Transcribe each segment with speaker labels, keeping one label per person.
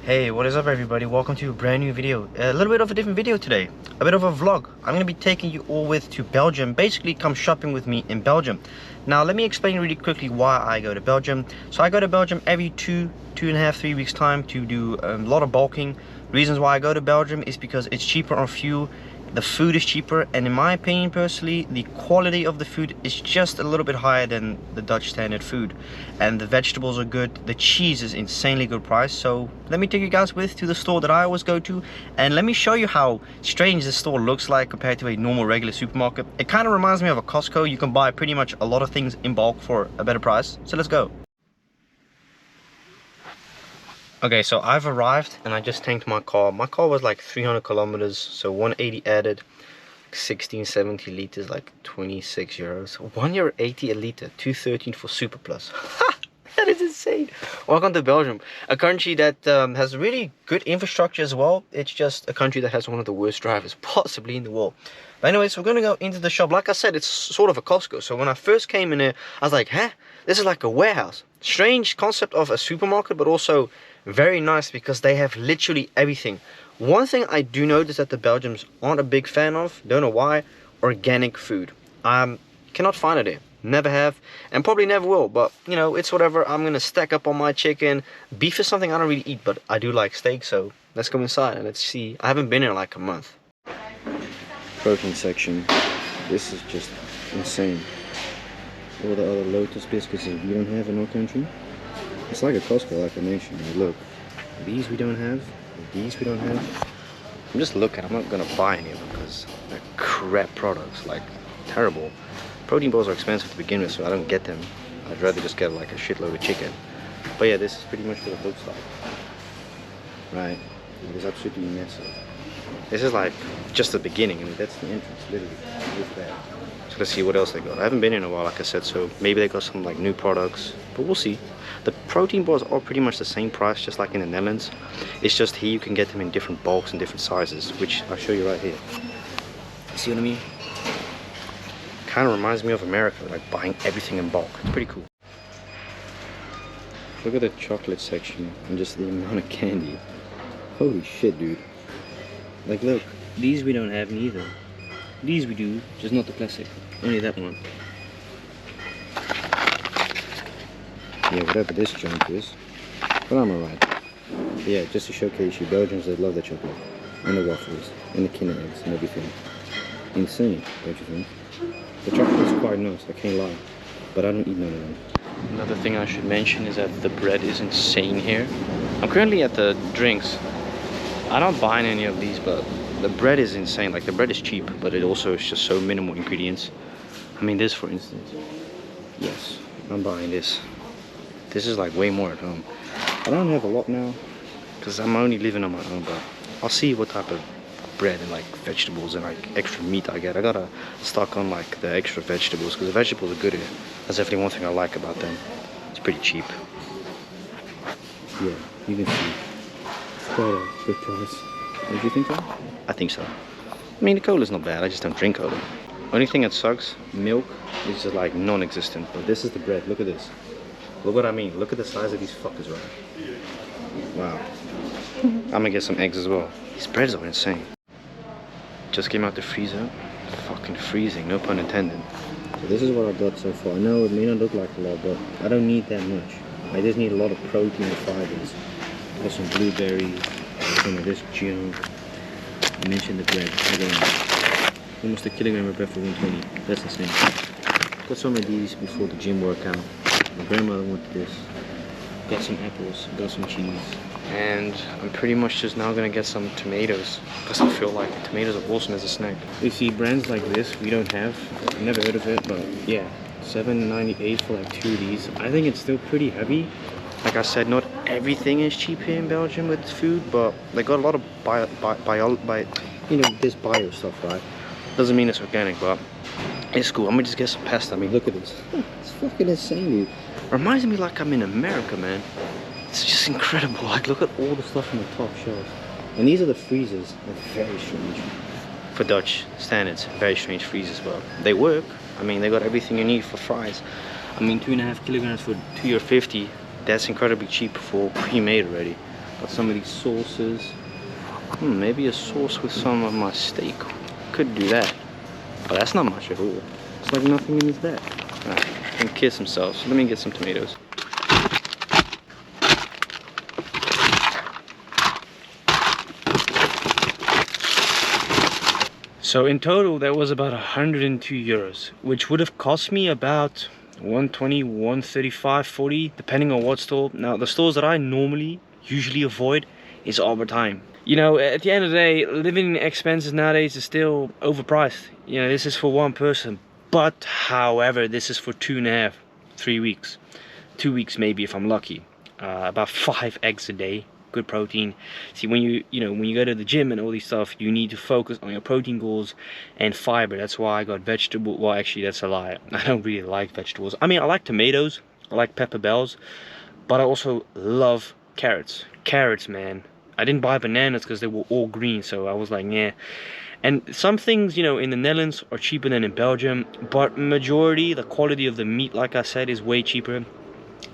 Speaker 1: Hey, what is up everybody? Welcome to a brand new video. A little bit of a different video today. A bit of a vlog. I'm going to be taking you all to Belgium. Basically, come shopping with me in Belgium. Now, let me explain really quickly why I go to Belgium. So I go to Belgium every two and a half, 3 weeks time to do a lot of bulking. Reasons why I go to Belgium is because it's cheaper on fuel. The food is cheaper, and in my opinion personally, the quality of the food is just a little bit higher than the Dutch standard food. And the vegetables are good, the cheese is insanely good price. So let me take you guys with to the store that I always go to, and let me show you how strange this store looks like compared to a normal regular supermarket. It kind of reminds me of a Costco. You can buy pretty much a lot of things in bulk for a better price. So let's go. Okay, so I've arrived and I just tanked my car. My car was like 300 kilometers, so 180 added, 16, 70 liters, like 26 euros. €1.80 a liter, 2.13 for Super Plus. That is insane. Welcome to Belgium, a country that has really good infrastructure as well. It's just a country that has one of the worst drivers possibly in the world. But anyways, we're gonna go into the shop. Like I said, it's sort of a Costco. So when I first came in here, I was like, huh? This is like a warehouse. Strange concept of a supermarket, but also very nice because they have literally everything. One thing I do notice that the Belgians aren't a big fan of, don't know why, organic food. Cannot find it here. Never have, and probably never will, but you know, it's whatever. I'm gonna stack up on my chicken. Beef is something I don't really eat, but I do like steak, so let's go inside and let's see. I haven't been in like a month. Protein section. This is just insane. All the other Lotus biscuits that we don't have in our country. It's like a Costco, like I mentioned. Look, these we don't have, these we don't have. I'm just looking. I'm not gonna buy any of them because they're crap products, like terrible. Protein bars are expensive to begin with, so I don't get them. I'd rather just get like a shitload of chicken. But yeah, this is pretty much what it looks like. Right, it is absolutely massive. This is like just the beginning. I mean, that's the entrance, literally. Look at that. So let's see what else they got. I haven't been in a while, like I said, so maybe they got some like new products, but we'll see. The protein bars are pretty much the same price, just like in the Netherlands. It's just here you can get them in different bulks and different sizes, which I'll show you right here. See what I mean? Kind of reminds me of America, like buying everything in bulk. It's pretty cool. Look at the chocolate section and just the amount of candy. Holy shit, dude. Like, look, these we don't have neither. These we do, just not the classic. Only that one. Yeah, whatever this junk is. But I'm alright. Yeah, just to showcase you, Belgians, they love the chocolate. And the waffles. And the Kinder eggs and everything. Insane, don't you think? The chocolate is quite nice, I can't lie. But I don't eat none of them. Another thing I should mention is that the bread is insane here. I'm currently at the drinks. I don't buy any of these, but the bread is insane. Like, the bread is cheap, but it also is just so minimal ingredients. I mean, this for instance. Yes, I'm buying this. This is like way more at home. I don't have a lot now, because I'm only living on my own, but I'll see what type of bread and like vegetables and like extra meat I get. I gotta stock on like the extra vegetables, because the vegetables are good here. That's definitely one thing I like about them. It's pretty cheap. Yeah, you can see. It's quite a good price. Don't you think so? I think so. I mean, the cola's not bad. I just don't drink cola. Only thing that sucks, milk is just like non-existent. But this is the bread. Look at this. Look what I mean. Look at the size of these fuckers, right? Wow. I'm gonna get some eggs as well. These breads are insane. Just came out the freezer. Fucking freezing, no pun intended. So this is what I got so far. I know it may not look like a lot, but I don't need that much. I just need a lot of protein and fibers. Got some blueberries, some of this junk. I mentioned the bread. Again, almost a kilogram of bread for 120. That's insane. Got some of these before the gym workout. My grandmother wanted this. Got some apples, got some cheese. And I'm pretty much just now gonna get some tomatoes, because I feel like tomatoes are awesome as a snack. You see brands like this we don't have. I've never heard of it, but yeah, $7.98 for like 2 of these. I think it's still pretty heavy. Like I said, not everything is cheap here in Belgium with food, but they got a lot of you know, this bio stuff, right? Doesn't mean it's organic, but it's cool. I'm gonna just get some pasta. I mean, look at this. It's fucking insane, dude. Reminds me like I'm in America, man. It's just incredible. Like, look at all the stuff on the top shelf. And these are the freezers. They're very strange. For Dutch standards, very strange freezers, but they work. I mean, they got everything you need for fries. I mean, 2.5 kilograms for €2.50. That's incredibly cheap for pre-made already. Got some of these sauces. Maybe a sauce with some of my steak. Could do that. But that's not much at all. It's like nothing in his bag. Alright, can kiss himself. So let me get some tomatoes. So in total, that was about 102 euros, which would have cost me about 120, 135, 40, depending on what store. Now, the stores that I usually avoid is Albert Heijn. You know, at the end of the day, living expenses nowadays is still overpriced. You know, this is for one person. But, however, this is for 2.5, 3 weeks. 2 weeks maybe if I'm lucky. About 5 eggs a day. Good protein. See, when you go to the gym and all these stuff, you need to focus on your protein goals and fiber. That's why I got vegetable. Well, actually, that's a lie. I don't really like vegetables. I mean, I like tomatoes. I like pepper bells, but I also love carrots. Carrots, man. I didn't buy bananas because they were all green, so I was like, yeah. And some things, you know, in the Netherlands are cheaper than in Belgium, but majority, the quality of the meat, like I said, is way cheaper.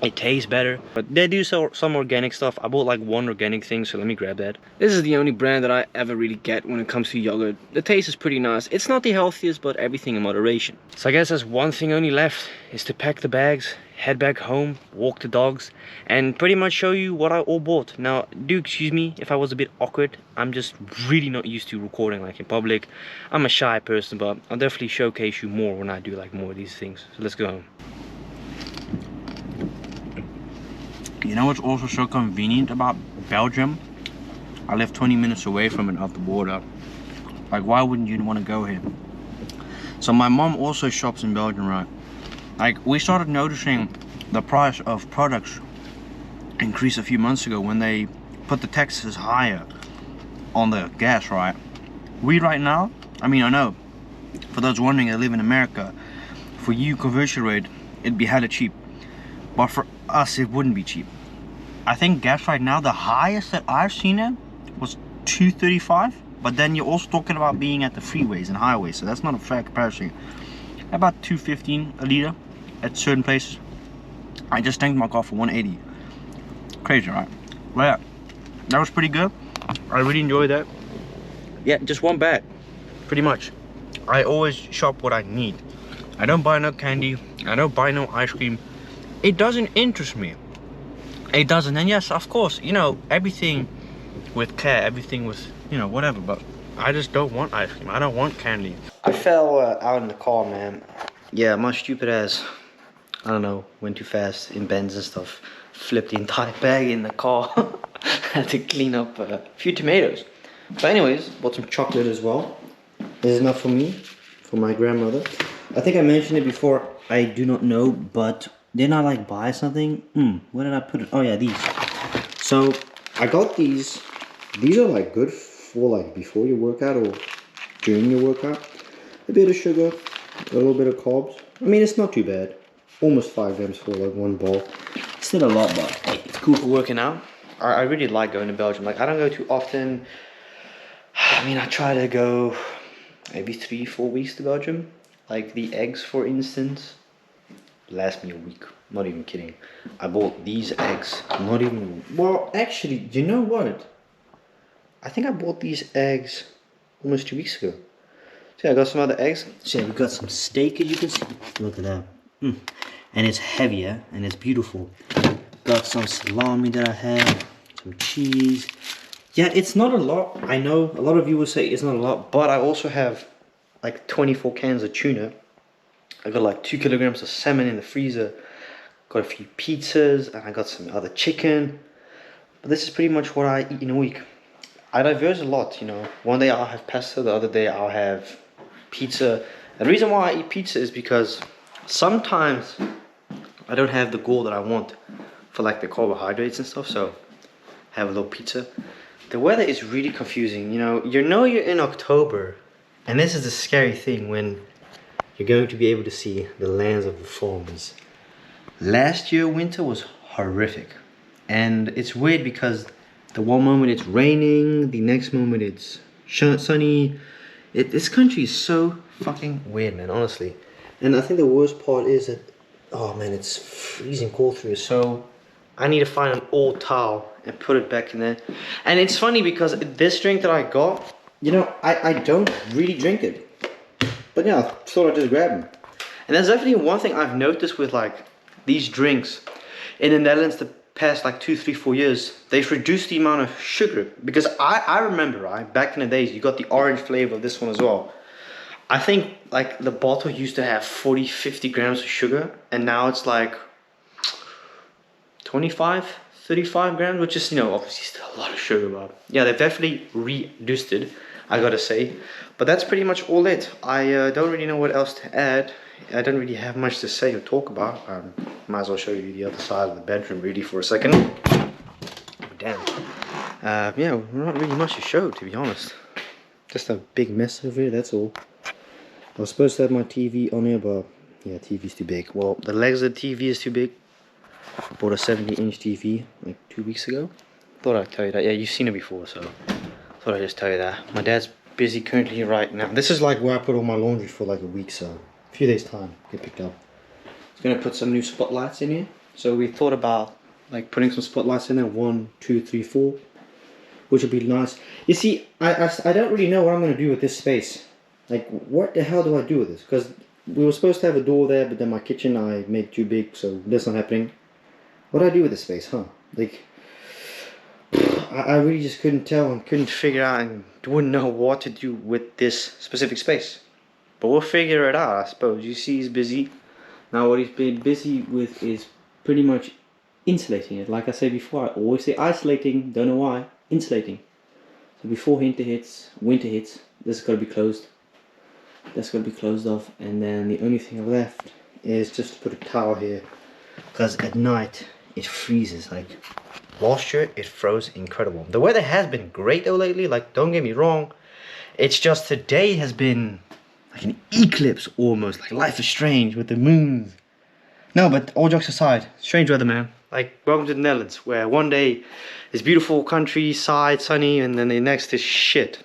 Speaker 1: It tastes better, but they do sell some organic stuff. I bought like one organic thing, so let me grab that. This is the only brand that I ever really get when it comes to yogurt. The taste is pretty nice. It's not the healthiest, but everything in moderation. So I guess there's one thing only left, is to pack the bags, head back home, walk the dogs, and pretty much show you what I all bought. Now, do excuse me if I was a bit awkward. I'm just really not used to recording like in public. I'm a shy person, but I'll definitely showcase you more when I do like more of these things. So let's go home. You know what's also so convenient about Belgium? I live 20 minutes away from it off the border. Like, why wouldn't you want to go here? So my mom also shops in Belgium, right? Like, we started noticing the price of products increase a few months ago when they put the taxes higher on the gas, right? We right now, I mean, I know, for those wondering that live in America, for you conversion rate, it'd be hella cheap. But for us, it wouldn't be cheap. I think gas right now, the highest that I've seen it was 2.35. But then you're also talking about being at the freeways and highways, so that's not a fair comparison. About 2.15 a liter at certain places. I just tanked my car for 180. Crazy, right? Well, yeah, that was pretty good. I really enjoyed that. Yeah, just one bag, pretty much. I always shop what I need. I don't buy no candy. I don't buy no ice cream. It doesn't interest me. It doesn't. And yes, of course, you know, everything with care, everything with, you know, whatever, but I just don't want ice cream. I don't want candy. I fell out in the car, man. Yeah, my stupid ass, I don't know, went too fast in bends and stuff. Flipped the entire bag in the car. Had to clean up a few tomatoes. But anyways, bought some chocolate as well. This is not for me, for my grandmother. I think I mentioned it before. I do not know, but didn't I like buy something? Where did I put it? Oh yeah, these. So I got these. These are like good for like before your workout or during your workout. A bit of sugar, a little bit of carbs. I mean, it's not too bad. Almost 5 grams for like one bowl. Still a lot, but hey, it's cool for working out. I really like going to Belgium. Like, I don't go too often. I mean, I try to go maybe 3-4 weeks to Belgium. Like the eggs, for instance, last me a week. Not even kidding. I bought these eggs. Not even. Well, actually, you know what? I think I bought these eggs almost 2 weeks ago. So yeah, I got some other eggs. So yeah, we got some steak, as you can see. Look at that. And it's heavier and it's beautiful. Got some salami that I have, some cheese. Yeah, it's not a lot. I know a lot of you will say it's not a lot, but I also have like 24 cans of tuna. I got like 2 kilograms of salmon in the freezer. Got a few pizzas, and I got some other chicken. But this is pretty much what I eat in a week. I diverse a lot, you know. One day I'll have pasta, the other day I'll have pizza. And the reason why I eat pizza is because sometimes I don't have the goal that I want for like the carbohydrates and stuff, so have a little pizza. The weather is really confusing, you know you're in October, and this is the scary thing when you're going to be able to see the lands of the farmers. Last year winter was horrific, and it's weird because the one moment it's raining, the next moment it's sunny. This country is so fucking weird, man, honestly. And I think the worst part is that, oh man, it's freezing cold through. So I need to find an old towel and put it back in there. And it's funny because this drink that I got, you know, I don't really drink it. But yeah, I thought I'd just grab them. And there's definitely one thing I've noticed with like these drinks in the Netherlands the past like 2, 3, 4 years. They've reduced the amount of sugar. Because I remember, right, back in the days, you got the orange flavor of this one as well. I think like the bottle used to have 40, 50 grams of sugar, and now it's like 25, 35 grams, which is, you know, obviously still a lot of sugar, but yeah, they've definitely reduced it, I gotta say. But that's pretty much all it. I don't really know what else to add. I don't really have much to say or talk about. Might as well show you the other side of the bedroom really for a second. Oh, damn. Yeah, not really much to show, to be honest. Just a big mess over here, that's all. I was supposed to have my TV on here, but yeah, TV's too big. Well, the legs of the TV is too big. I bought a 70-inch TV like 2 weeks ago. Thought I'd tell you that. Yeah, you've seen it before, so thought I'd just tell you that. My dad's busy currently right now. This is like where I put all my laundry for like a week, so a few days time, get picked up. He's gonna put some new spotlights in here. So we thought about like putting some spotlights in there, 1, 2, 3, 4, which would be nice. You see, I don't really know what I'm gonna do with this space. Like, what the hell do I do with this? Because we were supposed to have a door there, but then my kitchen I made too big, so that's not happening. What do I do with this space, huh? Like, I really just couldn't tell and couldn't figure out and wouldn't know what to do with this specific space. But we'll figure it out, I suppose. You see he's busy. Now what he's been busy with is pretty much insulating it. Like I said before, I always say isolating, don't know why, insulating. So before winter hits, this is going to be closed. That's going to be closed off, and then the only thing left is just to put a towel here, because at night it freezes. Like last year it froze incredible. The weather has been great though lately, like don't get me wrong, it's just today has been like an eclipse almost, like Life is Strange with the moons. No, but all jokes aside, strange weather, man. Like welcome to the Netherlands, where one day is beautiful countryside, sunny, and then the next is shit.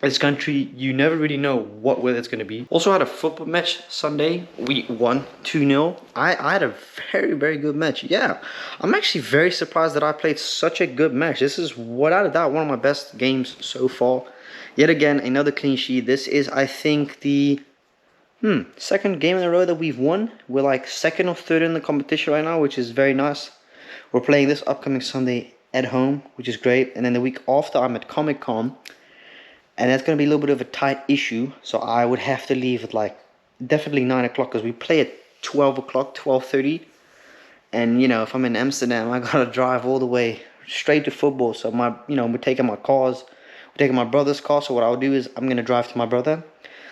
Speaker 1: This country, you never really know what weather it's going to be. Also had a football match Sunday. We won 2-0. I had a very, very good match. Yeah, I'm actually very surprised that I played such a good match. This is without a doubt one of my best games so far. Yet again, another clean sheet. This is, I think, the second game in a row that we've won. We're like second or third in the competition right now, which is very nice. We're playing this upcoming Sunday at home, which is great. And then the week after, I'm at Comic Con. And that's going to be a little bit of a tight issue. So I would have to leave at like definitely 9 o'clock, because we play at 12 o'clock, 12:30. And you know, if I'm in Amsterdam, I got to drive all the way straight to football. So we're taking my cars. We're taking my brother's car. So what I'll do is I'm going to drive to my brother,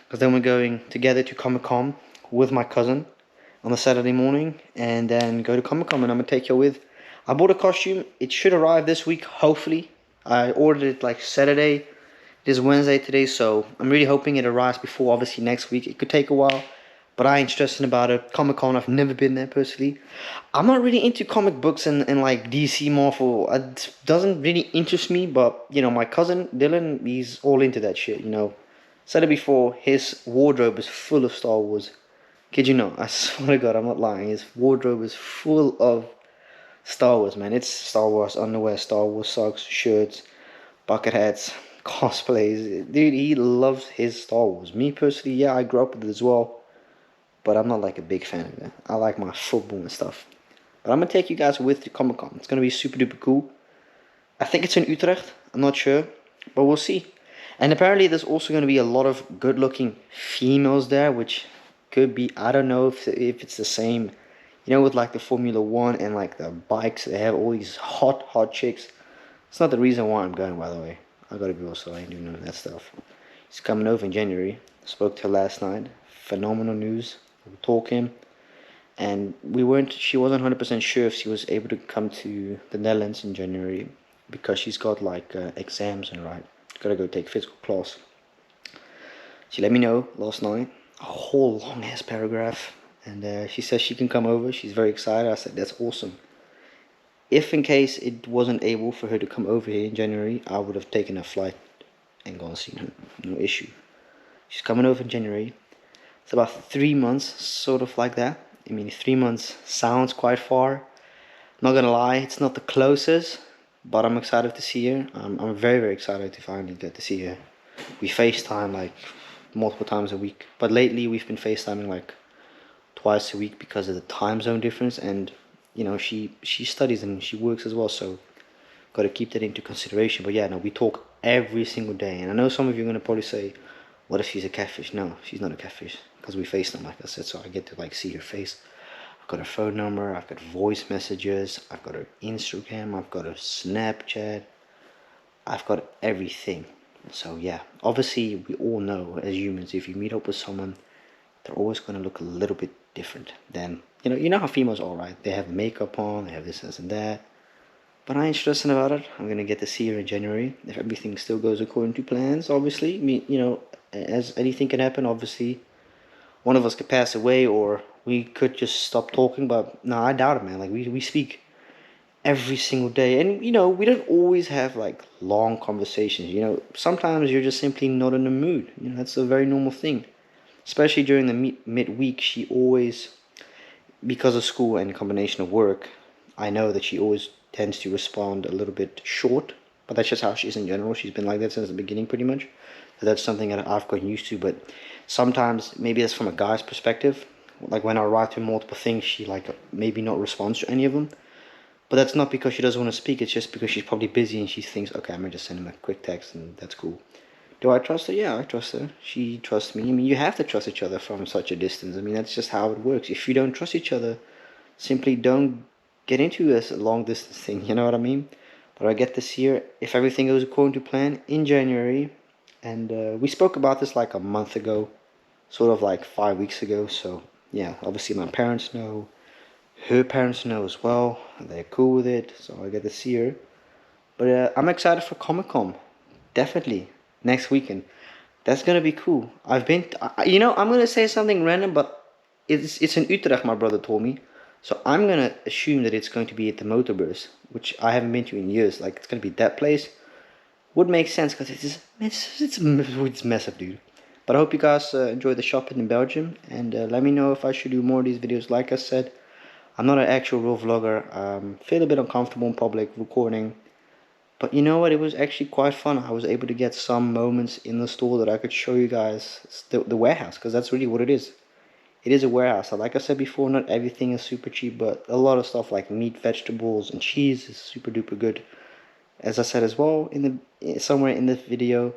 Speaker 1: because then we're going together to Comic Con with my cousin on the Saturday morning, and then go to Comic Con, and I'm going to take you with. I bought a costume. It should arrive this week, hopefully. I ordered it like Saturday. It is Wednesday today, so I'm really hoping it arrives before obviously next week. It could take a while, but I ain't stressing about it. Comic Con, I've never been there personally. I'm not really into comic books and like DC, Marvel. It doesn't really interest me, but you know, my cousin Dylan, he's all into that shit, you know. Said it before, his wardrobe is full of Star Wars. Kid you not, I swear to God, I'm not lying. His wardrobe is full of Star Wars, man. It's Star Wars underwear, Star Wars socks, shirts, bucket hats, cosplays. Dude, he loves his Star Wars. Me personally, yeah, I grew up with it as well, but I'm not like a big fan of it. I like my football and stuff. But I'm gonna take you guys with to Comic Con. It's gonna be super duper cool. I think it's in Utrecht. I'm not sure, but we'll see. And apparently there's also gonna be a lot of good looking females there, which could be, I don't know if it's the same, you know, with like the Formula 1 and like the bikes. They have all these hot chicks. It's not the reason why I'm going, by the way. I gotta be also, I ain't doing none of that stuff. He's coming over in January. Spoke to her last night. Phenomenal news. We were talking, and she wasn't 100% sure if she was able to come to the Netherlands in January, because she's got like exams and right. Gotta go take physical class. She let me know last night. A whole long ass paragraph, and she says she can come over. She's very excited. I said that's awesome. If in case it wasn't able for her to come over here in January, I would have taken a flight and gone and seen her. No issue. She's coming over in January. It's about 3 months, sort of like that. I mean, 3 months sounds quite far. Not gonna lie, it's not the closest, but I'm excited to see her. I'm very, very excited to finally get to see her. We FaceTime like multiple times a week, but lately we've been FaceTiming like twice a week because of the time zone difference, and you know she studies and she works as well, so got to keep that into consideration. But yeah, no, we talk every single day, and I know some of you are gonna probably say, "What if she's a catfish?" No, she's not a catfish because we FaceTime, like I said, so I get to like see her face. I've got her phone number, I've got voice messages, I've got her Instagram, I've got her Snapchat, I've got everything. So yeah, obviously we all know as humans, if you meet up with someone, they're always going to look a little bit different than, you know how females are, right? They have makeup on, they have this and that. But I ain't stressing about it. I'm going to get to see her in January. If everything still goes according to plans, obviously. I mean, as anything can happen, obviously. One of us could pass away or we could just stop talking. But no, I doubt it, man. Like, we speak every single day. And, we don't always have, like, long conversations. Sometimes you're just simply not in the mood. That's a very normal thing. Especially during the midweek, she always, because of school and combination of work, I know that she always tends to respond a little bit short, but that's just how she is in general. She's been like that since the beginning, pretty much. So that's something that I've gotten used to. But sometimes, maybe that's from a guy's perspective. Like when I write to multiple things, she like maybe not responds to any of them. But that's not because she doesn't want to speak. It's just because she's probably busy and she thinks, okay, I'm gonna just send him a quick text and that's cool. Do I trust her? Yeah, I trust her. She trusts me. I mean, you have to trust each other from such a distance. I mean, that's just how it works. If you don't trust each other, simply don't get into this long distance thing. You know what I mean? But I get to see her, if everything goes according to plan, in January. And we spoke about this like a month ago, sort of like 5 weeks ago. So yeah, obviously my parents know, her parents know as well. They're cool with it, so I get to see her. But I'm excited for Comic Con. Definitely next weekend. That's gonna be cool. I'm gonna say something random, but it's in Utrecht. My brother told me, so I'm gonna assume that it's going to be at the Motorbus, which I haven't been to in years. Like it's gonna be that place. Would make sense because it's massive, dude. But I hope you guys enjoy the shopping in Belgium, and let me know if I should do more of these videos. Like I said, I'm not an actual real vlogger. Feel a bit uncomfortable in public recording. But you know what? It was actually quite fun. I was able to get some moments in the store that I could show you guys the warehouse, because that's really what it is. It is a warehouse. Like I said before, not everything is super cheap, but a lot of stuff like meat, vegetables, and cheese is super duper good. As I said as well somewhere in this video,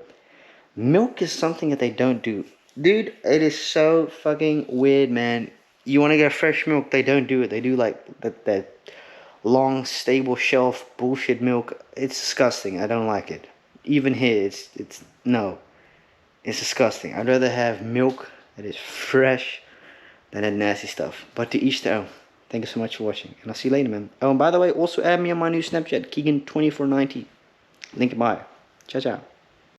Speaker 1: milk is something that they don't do. Dude, it is so fucking weird, man. You want to get fresh milk, they don't do it. They do like that long stable shelf bullshit milk. It's disgusting. I don't like it. Even here, it's no, it's disgusting. I'd rather have milk that is fresh than that nasty stuff. But to each their own. Thank you so much for watching, and I'll see you later, man. Oh, and by the way, also add me on my new Snapchat, Keegan2490. Link in bio. Ciao, ciao.